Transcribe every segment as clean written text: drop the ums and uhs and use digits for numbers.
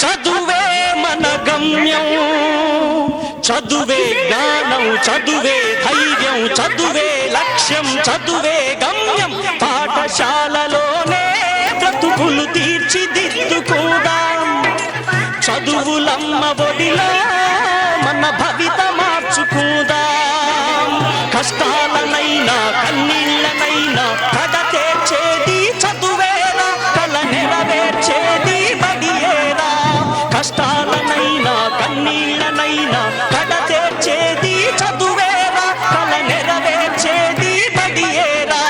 చదువే మన గమ్యం, చదువే జ్ఞానం, చదువే ధైర్యం, చదువే లక్ష్యం, చదువే గమ్యం. పాఠశాలలోనే బ్రతుకులు తీర్చిదిద్దుకుందాం. చదువులమ్మ ఒడిలో మన భవిత మార్చుకుందాం. కష్టాలనైనా కన్నీళ్ళనైనా కడ తీర్చేది చదువేరా, కల నెరవేర్చేది బడియేరా. కష్టాలనైనా కన్నీళ్ళనైనా కడ తీర్చేది చదువేరా, కల నెరవేర్చేది బడియేరా.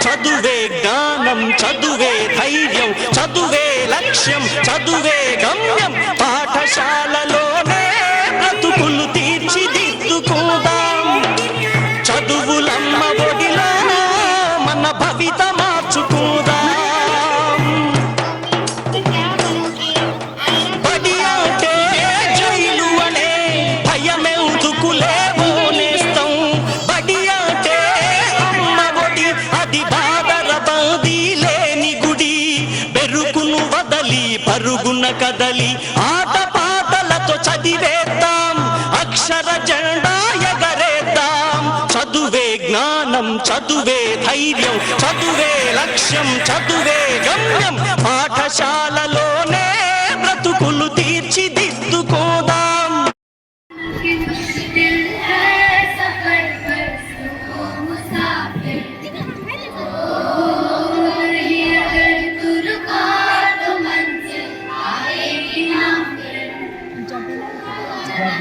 చదువే జ్ఞానం, చదువే ధైర్యం, చదువే లక్ష్యం, చదువే గమ్యం. పాఠశాలలోనే బ్రతుకులు తీర్చిదిద్దుకుందాం. చదువులమ్మ ఒడిలో మన భవిత మార్చుకుందాం. బడి అంటే జైలు అనే భయమెందుకులే ఓనేస్తాం. బడి అంటే అమ్మ ఒడి, అది బాదర బందీ లేని గుడి. బెరుకును వదలి పరుగున కదలి ఆట పాటలతో చదివేద్దాం. అక్షర జెండా ఎగరేద్దాం. చదువే జ్ఞానం, చదువే ధైర్యం, చదువే లక్ష్యం, చదువే గమ్యం. పాఠశాలలోనే బ్రతుకులు తీర్చిదిద్దుకోదాం. मुश्किल है सफर पर सुनो मुसाफिर, नहीं अगर तू रुका तो मंजिल आएगी ना फिर.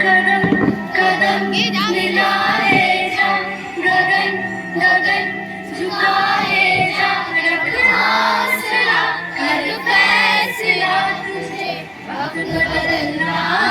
कदम कदम मिलाए जा, गगन गगन झुकाए जा. रख हौसला, कर फैसला, तुझे वक्त बदलना